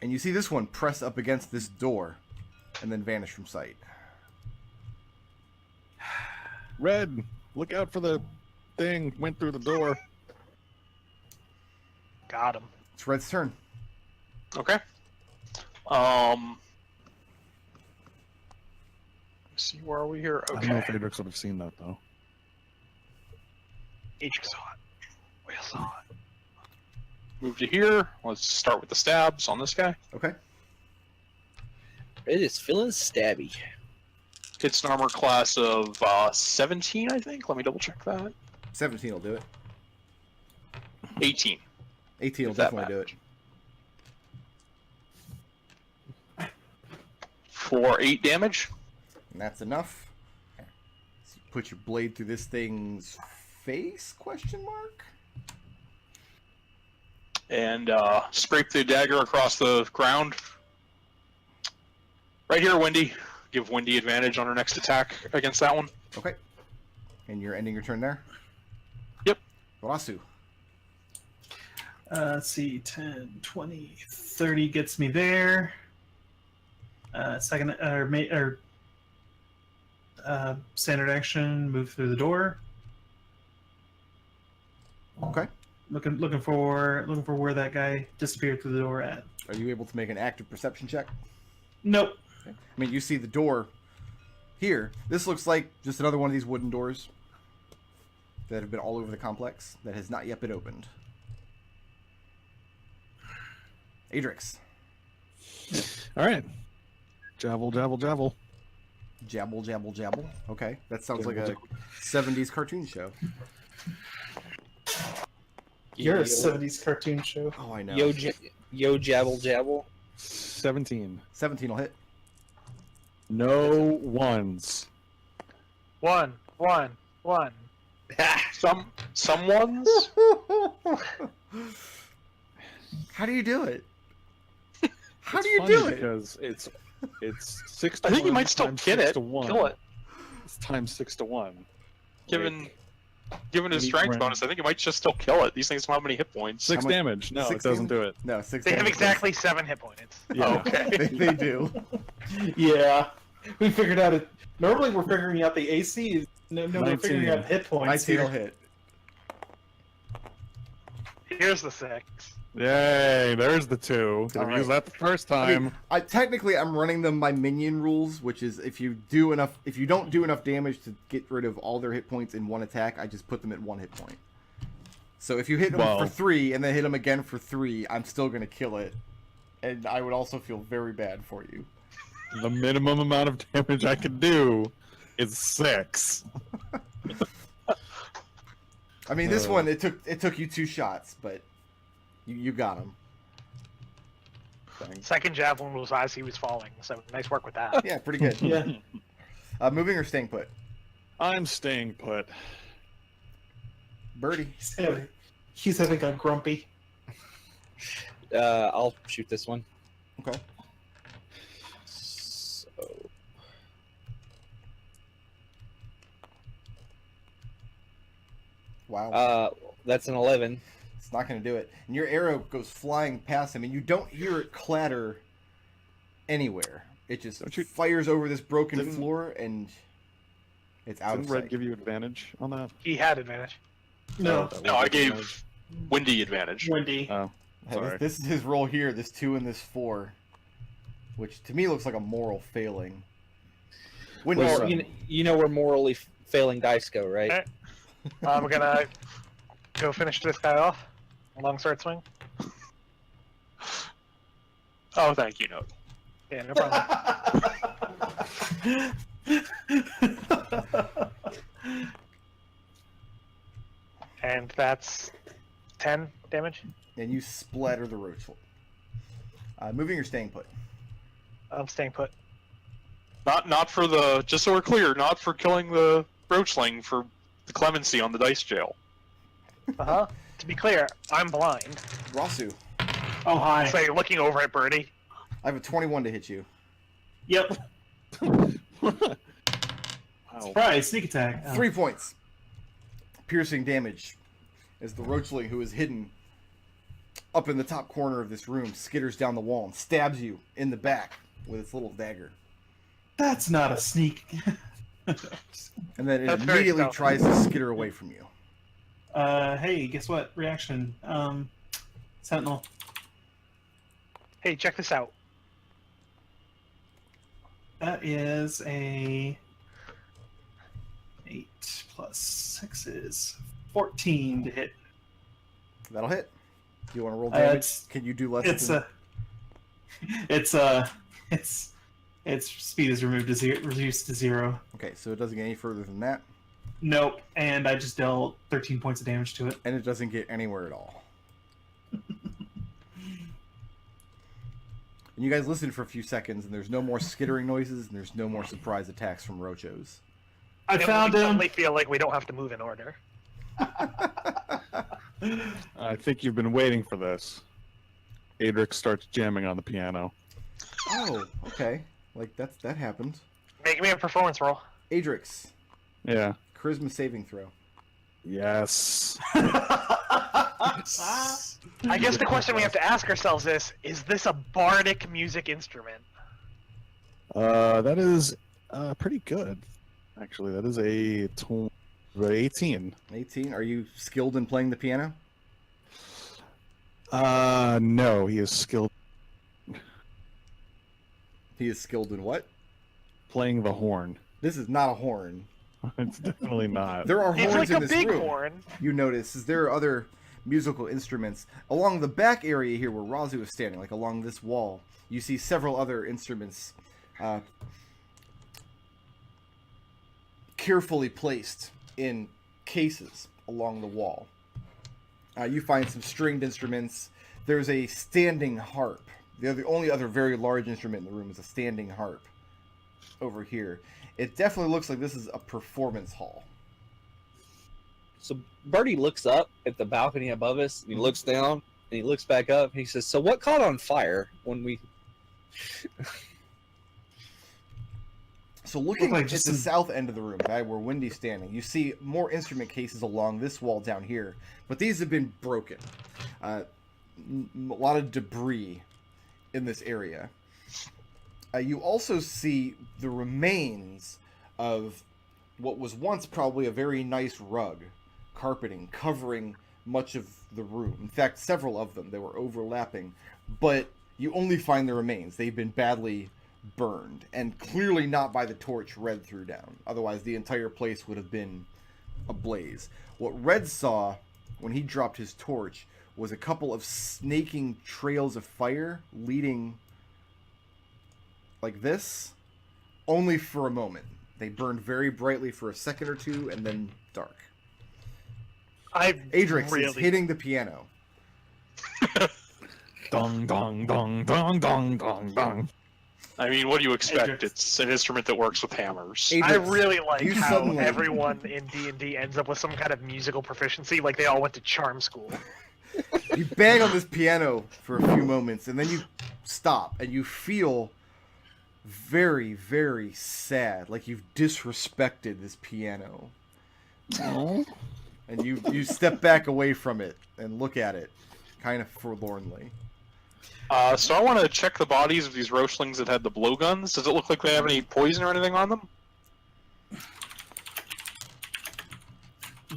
And you see this one press up against this door and then vanish from sight. Red, look out for the thing. Went through the door. Got him. It's Red's turn. Okay. Let's see, where are we here? I don't know if Okay. Adrex would have seen that though. Adrex saw it. We saw it. Move to here. Let's start with the stabs on this guy. Okay. It is feeling stabby. Hits an armor class of 17, I think. Let me double check that. 17 will do it. 18. 18 will If that definitely do it. For 8 damage. And that's enough. So you put your blade through this thing's face? Question mark. And scrape the dagger across the ground. Right here, Wendy. Give Wendy advantage on her next attack against that one. Okay. And you're ending your turn there? Yep. Raazu. Let's see, 10, 20, 30 gets me there. Standard action, move through the door. Okay. Looking for where that guy disappeared through the door at. Are you able to make an active perception check? Nope. I mean, you see the door here. This looks like just another one of these wooden doors that have been all over the complex that has not yet been opened. Adrex. All right. Javel, javel, javel. Jabble, jabble, jabble. Okay. That sounds like Jabble, a 70s cartoon show. You're a 70s cartoon show. Oh, I know. Yo, jabble, jabble. 17. 17 will hit. No ones. One. Some ones? How do you do it? How It's do you funny do it? Because it's 6 to I think you 1 might still times get 6 it. to 1. Kill it. It's times 6 to 1. Given his Elite strength rank. bonus, I think you might just still kill it. These things don't have many hit points. 6 much- damage. No, 6 it doesn't damage? do it. No, 6 They have damage. exactly 7 hit points. Yeah. Okay. they do. Yeah, we figured out it. Normally, we're figuring out the AC. No, we're figuring 19. out hit points 19 will here. hit. Here's the 6. Yay! There's the 2. Did All we right. use that the first I time? mean, technically, I'm running them by minion rules, which is if you don't do enough damage to get rid of all their hit points in one attack, I just put them at 1 hit point. So if you hit them Well- for 3 and then hit them again for 3, I'm still gonna kill it, and I would also feel very bad for you. The minimum amount of damage I can do is 6. I mean, this one it took you 2 shots, but you got him. Second javelin was as he was falling, so nice work with that. Yeah, pretty good. Yeah. Moving or staying put? I'm staying put. Birdie. He's having a grumpy. I'll shoot this one. Okay. So, Wow. that's an 11. It's not going to do it. And your arrow goes flying past him, and you don't hear it clatter anywhere. It just Don't you- fires over this broken Didn't- floor, and it's out Didn't of Red sight. give you advantage on that? He had advantage. No, that No, I wasn't gave advantage. Wendy advantage. Wendy. Oh, Hey, sorry. this is his roll here, this 2 and this 4. which to me looks like a moral failing. Windy, Well, you're up. you know where morally failing dice go, right? Okay. I'm gonna go finish this guy off. Long sword swing. Oh, thank you, Nodal. Yeah, no problem. And that's 10 damage. And you splatter the roach. Moving or staying put? I'm staying put. Not for the. Just so we're clear, not for killing the roachling, for the clemency on the dice jail. To be clear, I'm blind. Raazu, Oh, hi. So you're looking over at Birdie. I have a 21 to hit you. Yep. Wow. Surprise, sneak attack. Oh. 3 points. Piercing damage as the roachling, who is hidden up in the top corner of this room, skitters down the wall and stabs you in the back with its little dagger. That's not a sneak. And then it That's very immediately stealthy. tries to skitter away from you. Hey, guess what? Reaction. Sentinel. Hey, check this out. That is a 8 plus 6 is 14 to hit. That'll hit. Do you want to roll damage? It's Can you do less it's than... its speed is reduced to 0. Okay, so it doesn't get any further than that, Nope, and I just dealt 13 points of damage to it. and it doesn't get anywhere at all. And you guys listen for a few seconds, and there's no more skittering noises, and there's no more surprise attacks from roachos. I And found we him. suddenly feel like we don't have to move in order. I think you've been waiting for this. Adrex starts jamming on the piano. Oh, okay. Like, that happened. Make me a performance roll. Adrex, Yeah. charisma saving throw. Yes. I guess the question we have to ask ourselves is this a bardic music instrument? That is pretty good. Actually, that is a 18. 18. Are you skilled in playing the piano? No, he is skilled He is skilled in what? playing the horn. This is not a horn. It's definitely not. There are It's horns like in a this big room. horn. You notice is there are other musical instruments along the back area here where Raazu is standing, like along this wall. You see several other instruments carefully placed in cases along the wall. You find some stringed instruments. There's a standing harp. The only other very large instrument in the room is a standing harp over here. It definitely looks like this is a performance hall. So Birdie looks up at the balcony above us, and he looks down, and he looks back up, and he says, "So what caught on fire when we?" So looking Like at just the some- south end of the room, where Wendy's standing, you see more instrument cases along this wall down here, but these have been broken. A lot of debris in this area. You also see the remains of what was once probably a very nice rug, carpeting, covering much of the room. In fact, several of them, they were overlapping, but you only find the remains. They've been badly burned, and clearly not by the torch Red threw down. Otherwise, the entire place would have been ablaze. What Red saw when he dropped his torch was a couple of snaking trails of fire leading like this, only for a moment. They burned very brightly for a second or two, and then dark. Adrex is hitting the piano. Dong, dong, dong, dong, dong, dong, dong. I mean, what do you expect? Adrex. It's an instrument that works with hammers. Adrex, I really like you how suddenly- everyone in D&D ends up with some kind of musical proficiency, like they all went to charm school. You bang on this piano for a few moments, and then you stop, and you feel very, very sad, like you've disrespected this piano. Oh. And you step back away from it and look at it, kind of forlornly. So I want to check the bodies of these roachlings that had the blowguns. Does it look like they have any poison or anything on them?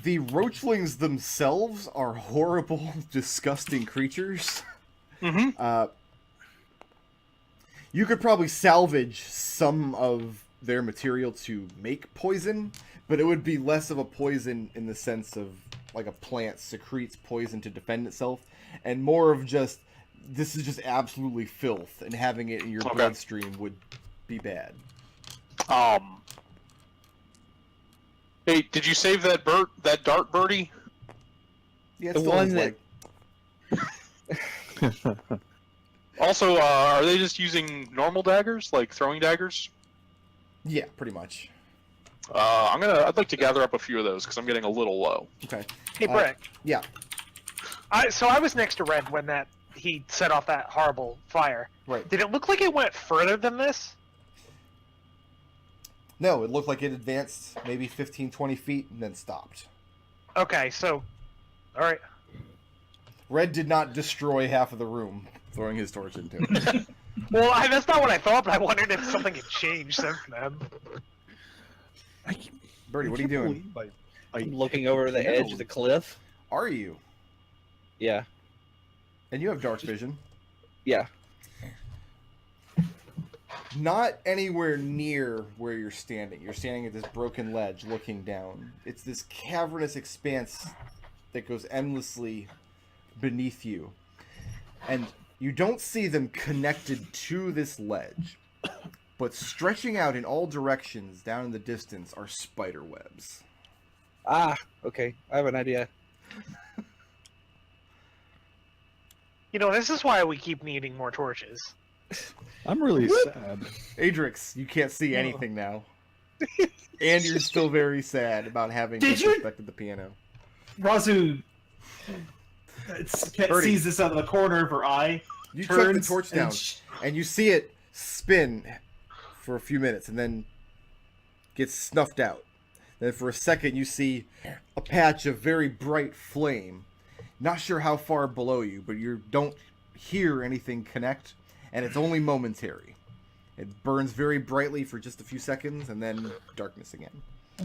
The roachlings themselves are horrible, disgusting creatures. Mm-hmm. You could probably salvage some of their material to make poison, but it would be less of a poison in the sense of like a plant secretes poison to defend itself, and more of just this is just absolutely filth, and having it in your bloodstream would be bad. Hey, did you save that dart, Birdie? Yeah, The it's still one his that- leg. Also, are they just using normal daggers, like throwing daggers? Yeah, pretty much. I'd like to gather up a few of those because I'm getting a little low. Okay. Hey, Brick. Yeah. So I was next to Red when he set off that horrible fire. Right. Did it look like it went further than this? No, it looked like it advanced maybe 15, 20 feet and then stopped. Okay, so, all right. Red did not destroy half of the room throwing his torch into it. Well, that's not what I thought, but I wondered if something had changed since then. Birdie, what are you doing? I'm looking over the edge of the cliff. Are you? Yeah. And you have dark vision. Yeah. Not anywhere near where you're standing. You're standing at this broken ledge looking down. It's this cavernous expanse that goes endlessly beneath you. And you don't see them connected to this ledge. But stretching out in all directions down in the distance are spider webs. Ah, okay. I have an idea. You know, this is why we keep needing more torches. I'm really sad. Adrex, you can't see anything now. And you're still very sad about having Did you- disrespected the piano. Raazu Birdie. sees this out of the corner of her eye. You chuck the turns torch and down, and you see it spin for a few minutes, and then gets snuffed out. Then for a second, you see a patch of very bright flame. Not sure how far below you, but you don't hear anything connect, and it's only momentary. It burns very brightly for just a few seconds, and then darkness again.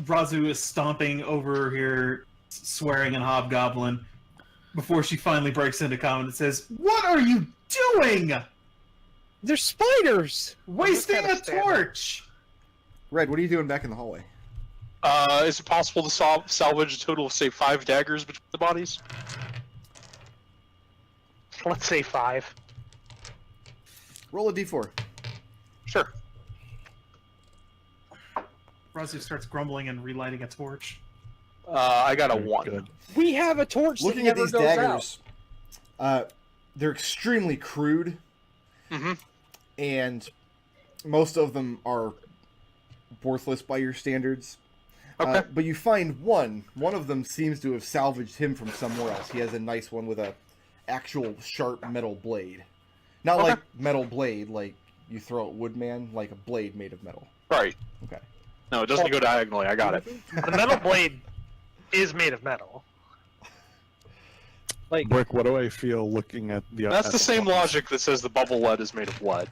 Raazu is stomping over here, swearing in Hobgoblin, before she finally breaks into comment and says, "What are you doing? They're spiders! Wasting kinda a stand up. torch!" Red, what are you doing back in the hallway? Is it possible to salvage a total of, say, 5 daggers between the bodies? Let's say 5. Roll a d4. Sure. Raazu starts grumbling and relighting a torch. I got a 1. Good. We have a torch Looking that at never these goes daggers, they're extremely crude, Mm-hmm. and most of them are worthless by your standards. Okay. But you find one of them seems to have salvaged him from somewhere else. He has a nice one with a actual sharp metal blade. Not Okay. like metal blade, like you throw at Woodman, like a blade made of metal. Right. Okay. No, it doesn't go diagonally. I got it. The metal blade is made of metal. Like, Brick, what do I feel looking at the? That's at the same box? logic that says the bubble lead is made of lead.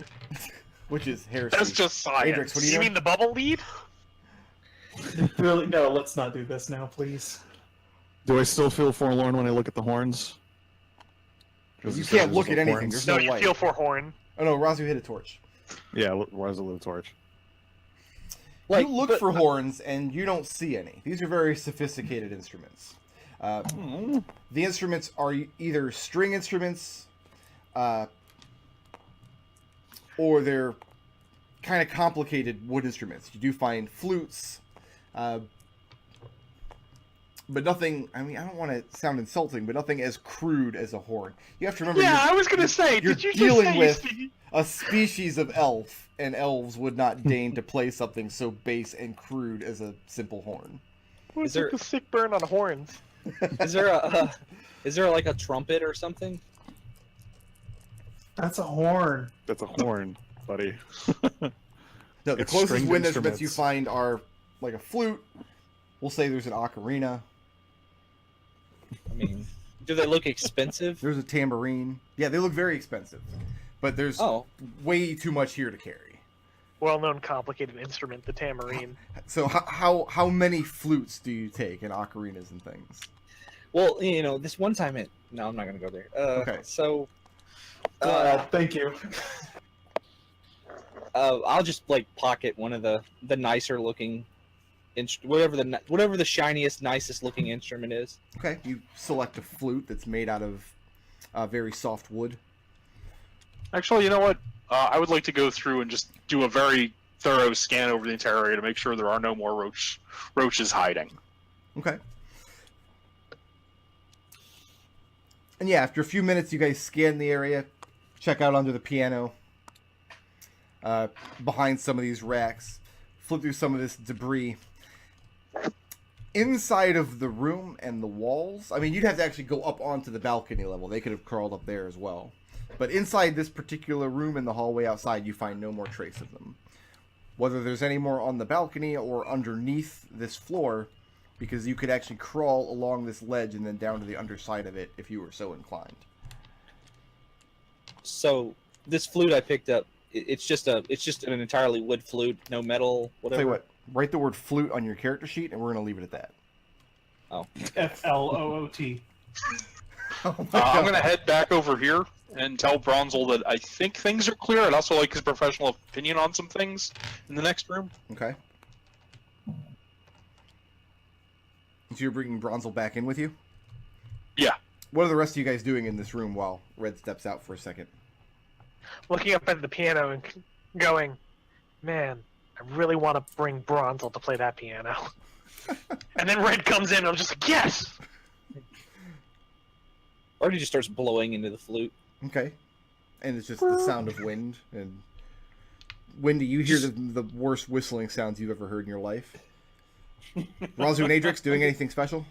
Which is heresy. That's just science. Adrex, what are you You doing? mean the bubble lead? Really? No, let's not do this now, please. Do I still feel forlorn when I look at the horns? 'Cause You it says can't look there's at no anything. horns. There's No, no you light. feel for horn. Oh no, Raazu hit a torch. Yeah, where's the little torch? like You look but- for horns and you don't see any. These are very sophisticated instruments. The instruments are either string instruments, or they're kind of complicated wood instruments. You do find flutes, but nothing. I mean, I don't want to sound insulting, but nothing as crude as a horn. You have to remember. Yeah, you're I was gonna say. you're Did you dealing just say with- you see- a species of elf, and elves would not deign to play something so base and crude as a simple horn. What's there- with the sick burn on horns? is there like a trumpet or something? That's a horn. That's a horn, buddy. No, the It's closest stringed wind instruments you instruments. find are like a flute. We'll say there's an ocarina. I mean, do they look expensive? There's a tambourine. Yeah, they look very expensive, but there's Oh, way too much here to carry. Well-known complicated instrument, the tambourine. So how many flutes do you take and ocarinas and things? well, you know, this one time no, I'm not gonna go there. Okay. So, Thank you. I'll just like pocket one of the nicer looking, whatever the shiniest, nicest looking instrument is. Okay, you select a flute that's made out of very soft wood. Actually, you know what? I would like to go through and just do a very thorough scan over the entire area to make sure there are no more roaches hiding. Okay. And yeah, after a few minutes, you guys scan the area, check out under the piano, behind some of these racks, flip through some of this debris. Inside of the room and the walls, I mean, you'd have to actually go up onto the balcony level. They could have crawled up there as well. But inside this particular room and the hallway outside, you find no more trace of them. Whether there's any more on the balcony or underneath this floor, because you could actually crawl along this ledge and then down to the underside of it if you were so inclined. So this flute I picked up, it's just an entirely wood flute, no metal, whatever. Tell you what, write the word flute on your character sheet, and we're going to leave it at that. Oh. Floot. I'm going to head back over here and tell Bronzel that I think things are clear. I'd also like his professional opinion on some things in the next room. Okay. So you're bringing Bronzel back in with you? Yeah. What are the rest of you guys doing in this room while Red steps out for a second? Looking up at the piano and going, man, I really want to bring Bronzel to play that piano. And then Red comes in and I'm just like, yes! Or he just starts blowing into the flute. Okay. And it's just the sound of wind. And Wendy, you hear the worst whistling sounds you've ever heard in your life. Raazu and Adrex doing anything special?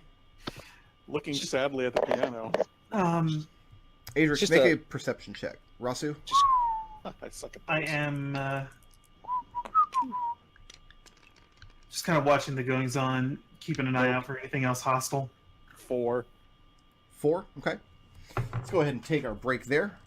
Looking sadly at the piano. Adrex, make a perception check. Raazu? I suck at I those. am just kind of watching the goings on, keeping an eye out for anything else hostile. 4. 4? Okay. Let's go ahead and take our break there.